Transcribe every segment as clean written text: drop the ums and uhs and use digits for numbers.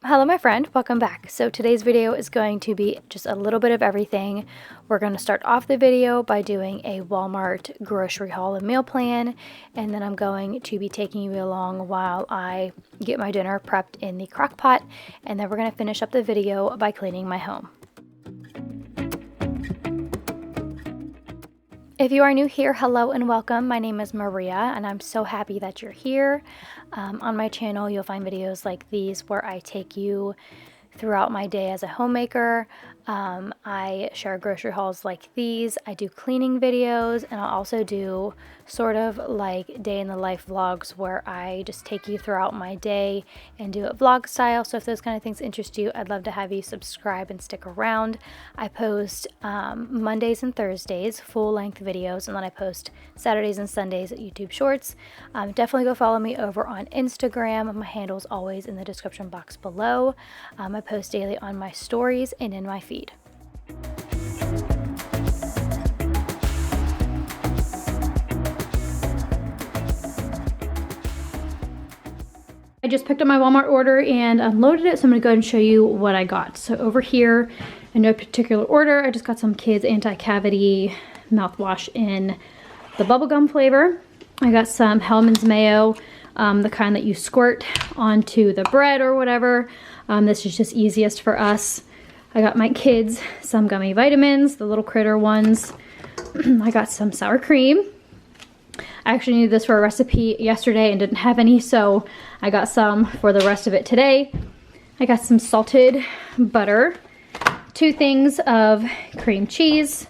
Hello my friend, welcome back. So today's video is going to be just a little bit of everything. We're going to start off the video by doing a Walmart grocery haul and meal plan, and then I'm going to be taking you along while I get my dinner prepped in the crock pot, and then we're going to finish up the video by cleaning my home. If you are new here, hello and welcome. My name is Maria and I'm so happy that you're here. On my channel, you'll find videos like these where I take you throughout my day as a homemaker. I share grocery hauls like these. I do cleaning videos, and I'll also do sort of like day in the life vlogs where I just take you throughout my day and do it vlog style. So if those kind of things interest you, I'd love to have you subscribe and stick around. I post Mondays and Thursdays full length videos, and then I post Saturdays and Sundays at YouTube Shorts. Definitely go follow me over on Instagram. My handle is always in the description box below. I post daily on my stories and in my feed. I just picked up my Walmart order and unloaded it, so I'm going to go ahead and show you what I got. So over here, in no particular order, I just got some kids anti-cavity mouthwash in the bubblegum flavor. I got some Hellmann's mayo, the kind that you squirt onto the bread or whatever. This is just easiest for us. I got my kids some gummy vitamins, the little critter ones. I got some sour cream. I actually needed this for a recipe yesterday and didn't have any, so I got some for the rest of it today. I got some salted butter, 2 things of cream cheese.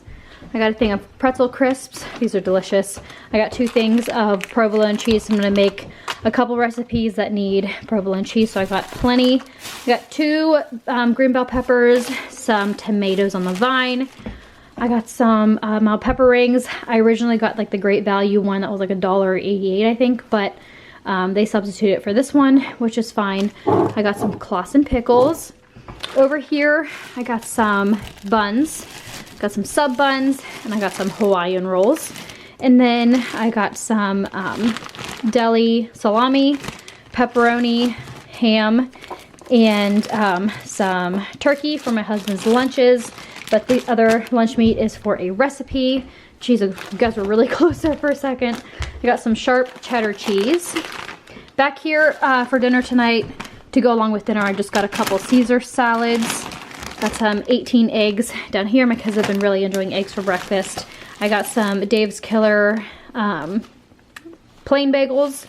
I got a thing of pretzel crisps. These are delicious. I got 2 things of provolone cheese. I'm gonna make a couple recipes that need provolone cheese, so I got plenty. I got 2 green bell peppers, some tomatoes on the vine. I got some mild pepper rings. I originally got like the Great Value one that was like $1.88, I think, but they substituted it for this one, which is fine. I got some Claussen pickles. Over here, I got some buns. Got some sub buns, and I got some Hawaiian rolls. And then I got some deli salami, pepperoni, ham, and some turkey for my husband's lunches. But the other lunch meat is for a recipe. Geez, you guys were really close there for a second. I got some sharp cheddar cheese. Back here for dinner tonight, to go along with dinner, I just got a couple Caesar salads. Got some 18 eggs down here. My kids have been really enjoying eggs for breakfast. I got some Dave's Killer plain bagels.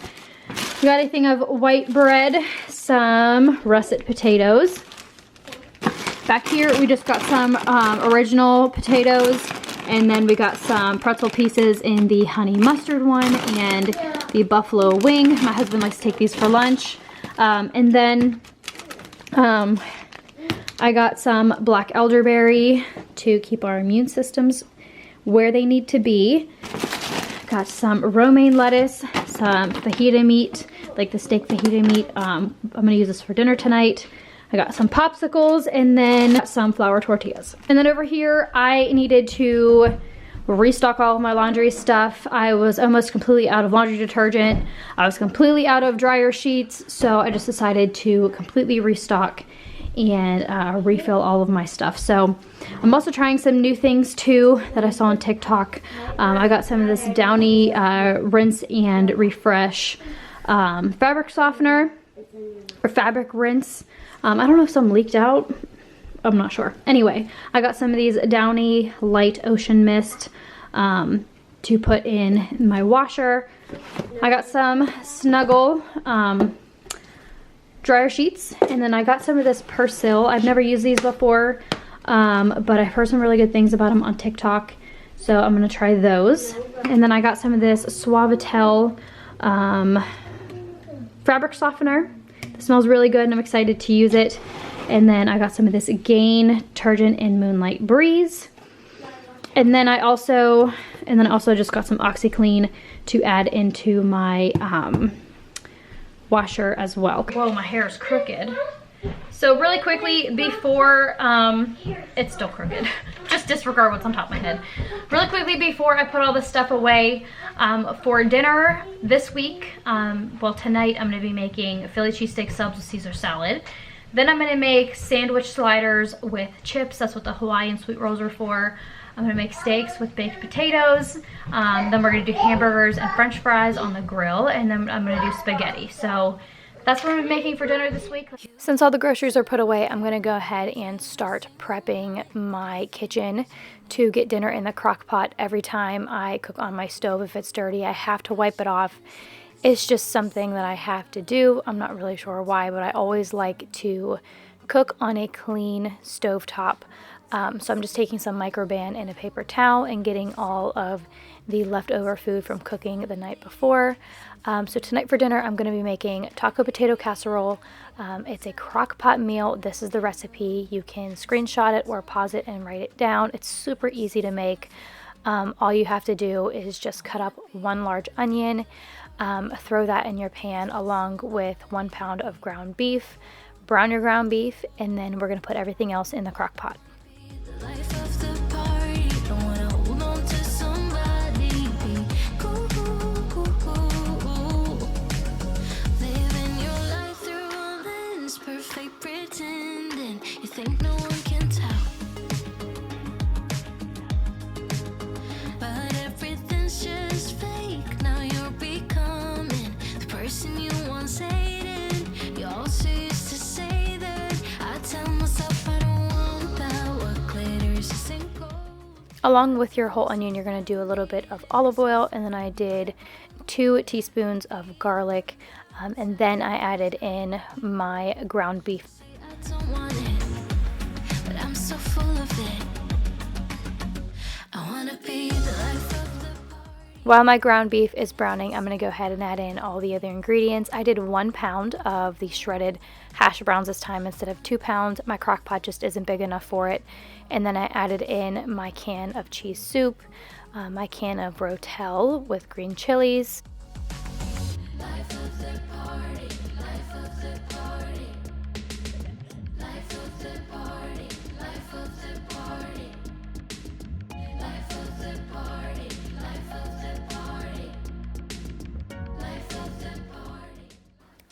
We got a thing of white bread, some russet potatoes. Back here we just got some original potatoes, and then we got some pretzel pieces in the honey mustard one and the buffalo wing. My husband likes to take these for lunch. And then I got some black elderberry to keep our immune systems where they need to be. Got some romaine lettuce, some fajita meat, like the steak fajita meat. I'm gonna use this for dinner tonight. I got some popsicles, and then some flour tortillas. And then over here, I needed to restock all of my laundry stuff. I was almost completely out of laundry detergent. I was completely out of dryer sheets, so I just decided to completely restock and refill all of my stuff. So I'm also trying some new things too that I saw on TikTok. I got some of this Downy rinse and refresh fabric softener, or fabric rinse. I don't know if some leaked out, I'm not sure. Anyway, I got some of these Downy light ocean mist to put in my washer. I got some Snuggle dryer sheets, and then I got some of this Persil. I've never used these before, but I've heard some really good things about them on TikTok, so I'm gonna try those. And then I got some of this Suavitel fabric softener. It smells really good and I'm excited to use it. And then I got some of this Gain detergent in Moonlight Breeze. And then I also just got some OxyClean to add into my washer as well. Whoa, my hair is crooked. So really quickly before, it's still crooked. Just disregard what's on top of my head. Really quickly before I put all this stuff away, for dinner this week, well tonight I'm gonna be making Philly cheesesteak subs with Caesar salad. Then I'm gonna make sandwich sliders with chips. That's what the Hawaiian sweet rolls are for. I'm gonna make steaks with baked potatoes. Then we're gonna do hamburgers and french fries on the grill, and then I'm gonna do spaghetti. So that's what I'm making for dinner this week. Since all the groceries are put away, I'm gonna go ahead and start prepping my kitchen to get dinner in the crock pot. Every time I cook on my stove, if it's dirty, I have to wipe it off. It's just something that I have to do. I'm not really sure why, but I always like to cook on a clean stovetop. So I'm just taking some microban and a paper towel and getting all of the leftover food from cooking the night before. So tonight for dinner, I'm going to be making taco potato casserole. It's a crock pot meal. This is the recipe. You can screenshot it or pause it and write it down. It's super easy to make. All you have to do is just cut up 1 large onion, throw that in your pan along with 1 pound of ground beef. Brown your ground beef, and then we're going to put everything else in the crock pot. Along with your whole onion, you're going to do a little bit of olive oil, and then I did 2 teaspoons of garlic, and then I added in my ground beef. While my ground beef is browning, I'm going to go ahead and add in all the other ingredients. I did 1 pound of the shredded hash browns this time instead of 2 pounds. My crock pot just isn't big enough for it. And then I added in my can of cheese soup, my can of rotel with green chilies.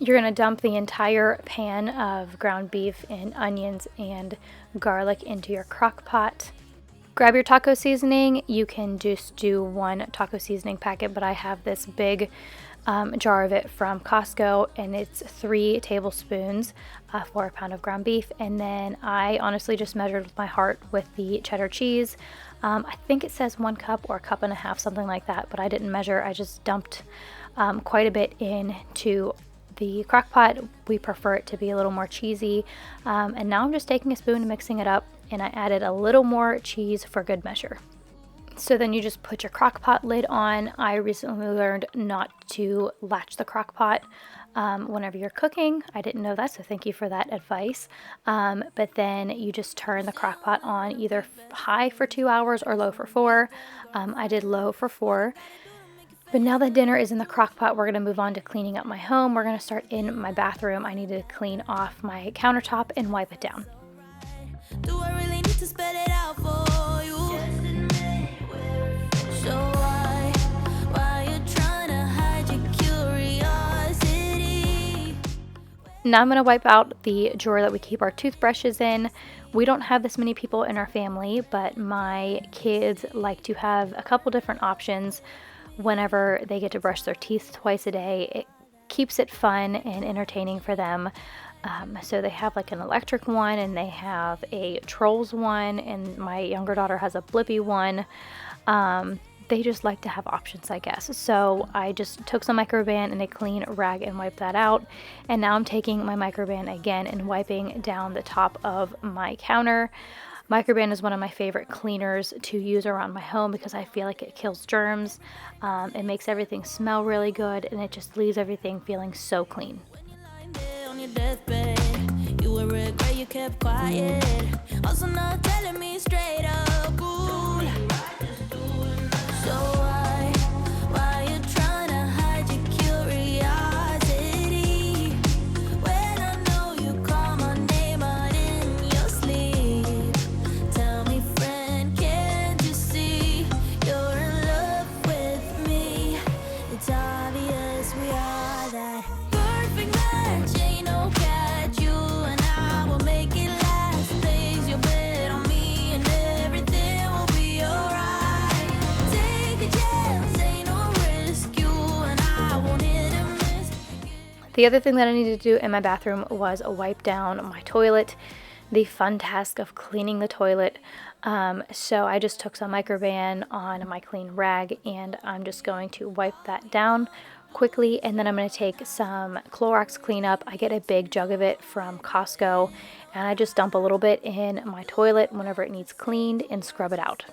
You're going to dump the entire pan of ground beef and onions and garlic into your crock pot. Grab your taco seasoning. You can just do 1 taco seasoning packet, but I have this big jar of it from Costco, and it's 3 tablespoons for a pound of ground beef. And then I honestly just measured with my heart with the cheddar cheese. I think it says 1 cup or 1.5 cups, something like that, but I didn't measure. I just dumped quite a bit into the crock pot. We prefer it to be a little more cheesy. And now I'm just taking a spoon and mixing it up, and I added a little more cheese for good measure. So then you just put your crock pot lid on. I recently learned not to latch the crock pot whenever you're cooking. I didn't know that, so thank you for that advice. But then you just turn the crock pot on either high for 2 hours or low for 4. I did low for 4. But now that dinner is in the crock pot, we're going to move on to cleaning up my home. We're going to start in my bathroom. I need to clean off my countertop and wipe it down. Do I really need to spell it out for you? So why you trying to hide your curiosity? Now I'm going to wipe out the drawer that we keep our toothbrushes in. We don't have this many people in our family, but my kids like to have a couple different options whenever they get to brush their teeth twice a day. It keeps it fun and entertaining for them. So they have like an electric one, and they have a Trolls one, and my younger daughter has a Blippi one. They just like to have options, I guess. So I just took some microban and a clean rag and wiped that out. And now I'm taking my microban again and wiping down the top of my counter. Microban is one of my favorite cleaners to use around my home because I feel like it kills germs. It makes everything smell really good, and it just leaves everything feeling so clean. The other thing that I needed to do in my bathroom was wipe down my toilet. The fun task of cleaning the toilet. So I just took some Microban on my clean rag and I'm just going to wipe that down quickly, and then I'm going to take some Clorox cleanup. I get a big jug of it from Costco and I just dump a little bit in my toilet whenever it needs cleaned and scrub it out.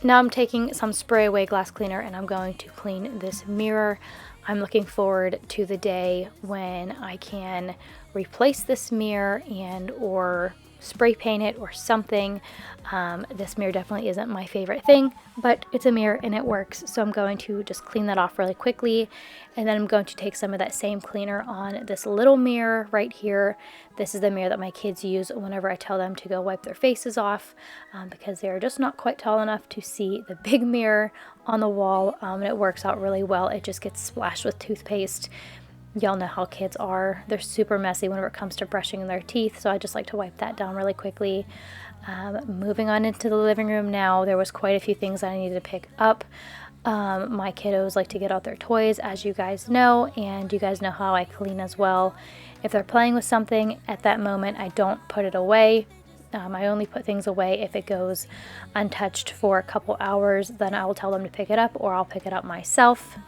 Now I'm taking some spray away glass cleaner and I'm going to clean this mirror. I'm looking forward to the day when I can replace this mirror and or spray paint it or something. This mirror definitely isn't my favorite thing, but it's a mirror and it works. So I'm going to just clean that off really quickly. And then I'm going to take some of that same cleaner on this little mirror right here. This is the mirror that my kids use whenever I tell them to go wipe their faces off, because they're just not quite tall enough to see the big mirror on the wall. And it works out really well. It just gets splashed with toothpaste. Y'all know how kids are. They're super messy whenever it comes to brushing their teeth, so I just like to wipe that down really quickly. Moving on into the living room now, there was quite a few things that I needed to pick up. My kiddos like to get out their toys, as you guys know, and you guys know how I clean as well. If they're playing with something at that moment, I don't put it away. I only put things away if it goes untouched for a couple hours. Then I will tell them to pick it up, or I'll pick it up myself.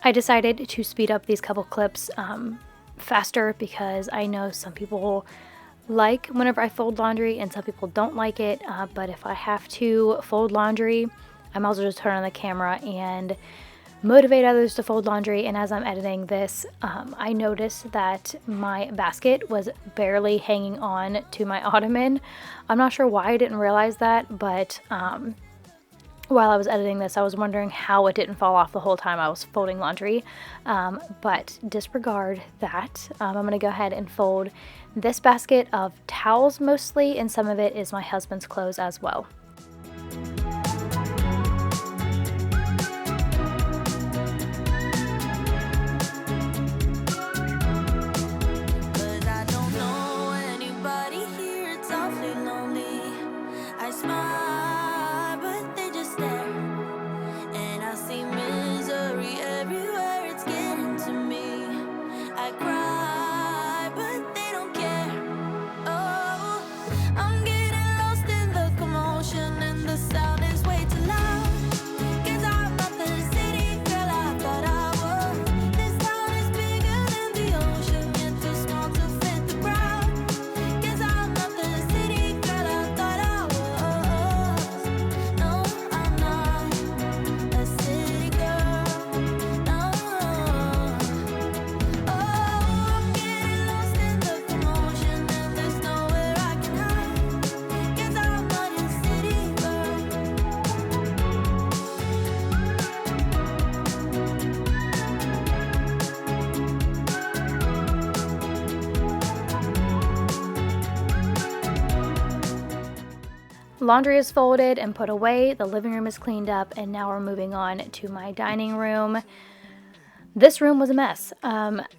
I decided to speed up these couple clips faster because I know some people like whenever I fold laundry and some people don't like it, but if I have to fold laundry, I might as well just turn on the camera and motivate others to fold laundry. And as I'm editing this, I noticed that my basket was barely hanging on to my ottoman. I'm not sure why I didn't realize that, but while I was editing this, I was wondering how it didn't fall off the whole time I was folding laundry, but disregard that. I'm going to go ahead and fold this basket of towels mostly, and some of it is my husband's clothes as well. Laundry is folded and put away, the living room is cleaned up, and now we're moving on to my dining room. This room was a mess.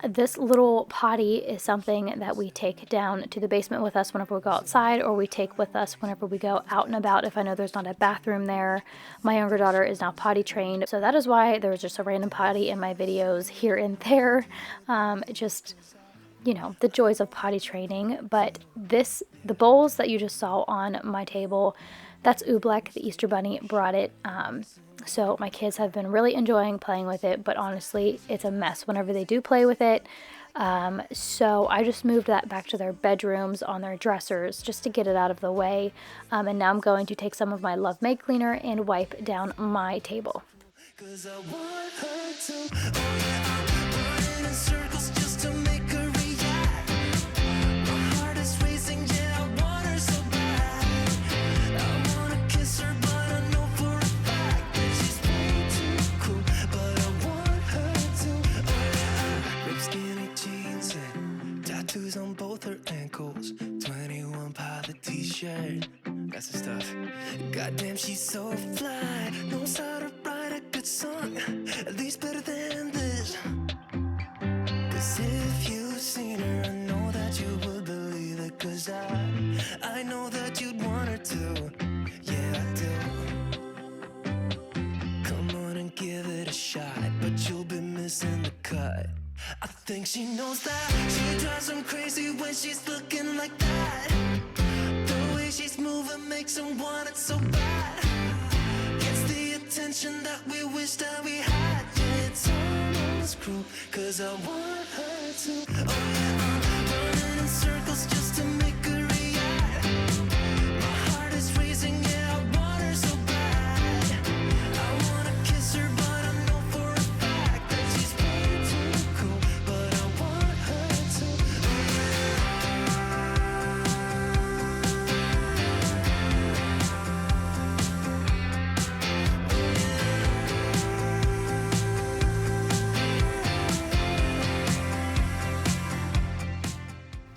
This little potty is something that we take down to the basement with us whenever we go outside, or we take with us whenever we go out and about if I know there's not a bathroom there. My younger daughter is now potty trained, so that is why there was just a random potty in my videos here and there. Just, you know, the joys of potty training. But the bowls that you just saw on my table, that's Oobleck, the Easter Bunny, brought it. So my kids have been really enjoying playing with it, but honestly, it's a mess whenever they do play with it. So I just moved that back to their bedrooms on their dressers just to get it out of the way. And now I'm going to take some of my Love Make cleaner and wipe down my table. 'Cause I want her to, running in circles just to make her react. My heart is racing, yeah, I want her so bad. I wanna kiss her, but I know for a fact that she's way too cool. But I want her to, ripped skinny jeans and tattoos on both her ankles. 21 pilot t-shirt, that's the stuff. Goddamn, she's so fly, knows how to write a good song, at least better than this. 'Cause if you've seen her, I know that you would believe it. 'Cause I know that you'd want her to, yeah, I do. Come on and give it a shot, but you'll be missing the cut. I think she knows that she drives them crazy when she's looking like that. The way she's moving makes them want it so bad. Gets the attention that we wish that we had. Yeah, it's almost cruel, 'cause I want her to, oh yeah, I'm running in circles just to make her react. My heart is racing, yeah, I want her so bad. I wanna kiss her, but I know for a fact that she's way too cool. But I want her to, oh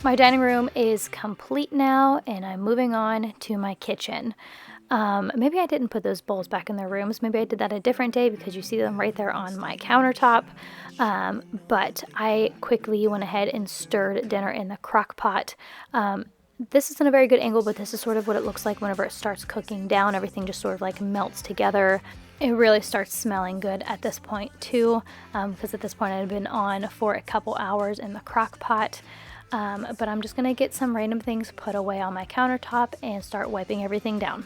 My dining room is complete now, and I'm moving on to my kitchen. Maybe I didn't put those bowls back in their rooms. Maybe I did that a different day because you see them right there on my countertop. But I quickly went ahead and stirred dinner in the crock pot. This isn't a very good angle, but this is sort of what it looks like whenever it starts cooking down. Everything just sort of like melts together. It really starts smelling good at this point too, because at this point it had been on for a couple hours in the crock pot. But I'm just going to get some random things put away on my countertop and start wiping everything down.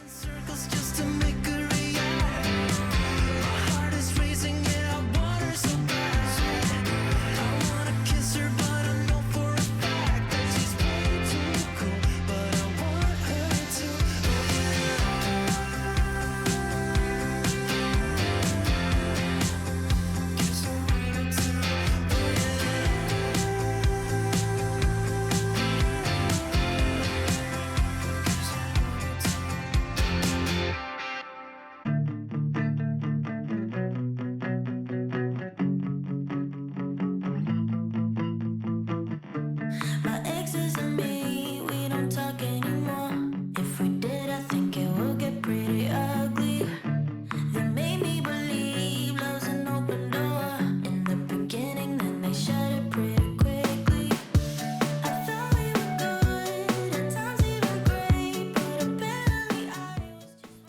Circles just to make her react. My heart is racing, yeah, I want her so bad. I wanna kiss her, but I know for a fact that she's way too cool. But I want her to, kiss her right up to,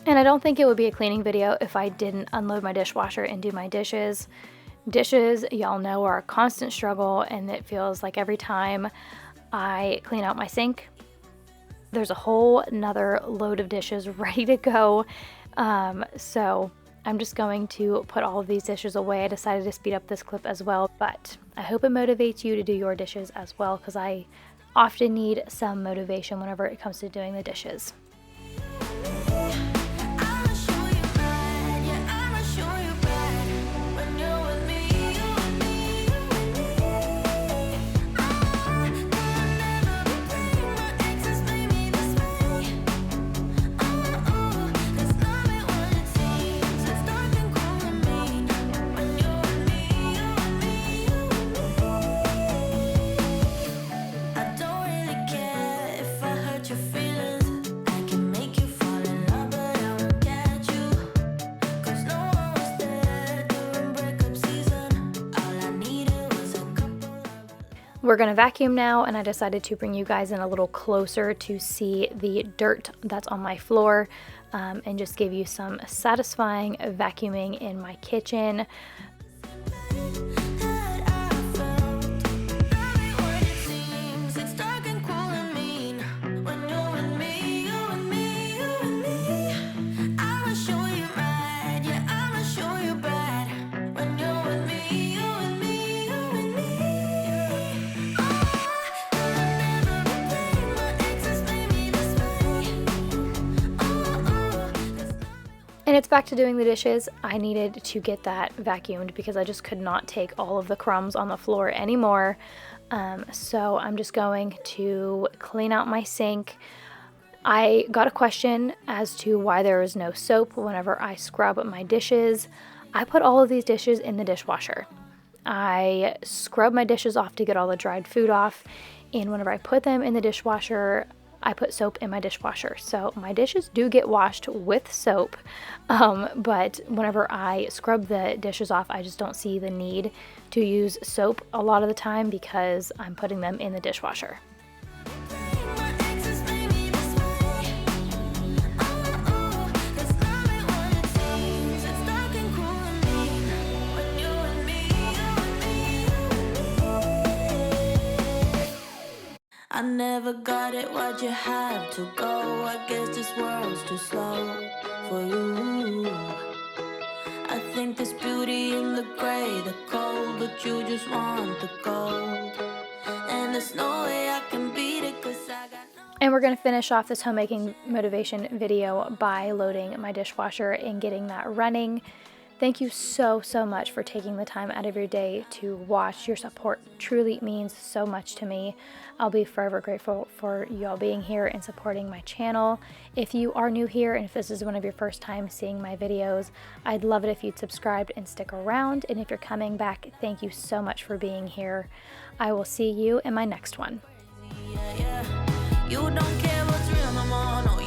And I don't think it would be a cleaning video if I didn't unload my dishwasher and do my dishes. Dishes, y'all know, are a constant struggle, and it feels like every time I clean out my sink, there's a whole nother load of dishes ready to go. So I'm just going to put all of these dishes away. I decided to speed up this clip as well, but I hope it motivates you to do your dishes as well, because I often need some motivation whenever it comes to doing the dishes. We're gonna vacuum now, and I decided to bring you guys in a little closer to see the dirt that's on my floor, and just give you some satisfying vacuuming in my kitchen. And it's back to doing the dishes. I needed to get that vacuumed because I just could not take all of the crumbs on the floor anymore. So I'm just going to clean out my sink. I got a question as to why there is no soap whenever I scrub my dishes. I put all of these dishes in the dishwasher. I scrub my dishes off to get all the dried food off, and whenever I put them in the dishwasher, I put soap in my dishwasher. So my dishes do get washed with soap, but whenever I scrub the dishes off, I just don't see the need to use soap a lot of the time because I'm putting them in the dishwasher. I never got it, why'd you have to go? I guess this world's too slow for you. I think there's beauty in the gray, the cold, but you just want the gold. And there's no way I can beat it, 'cause I got no. And we're gonna finish off this homemaking motivation video by loading my dishwasher and getting that running. Thank you so much for taking the time out of your day to watch. Your support truly means so much to me. I'll be forever grateful for you all being here and supporting my channel. If you are new here and if this is one of your first time seeing my videos, I'd love it if you'd subscribe and stick around. And if you're coming back, thank you so much for being here. I will see you in my next one. You don't care what's real no more, no.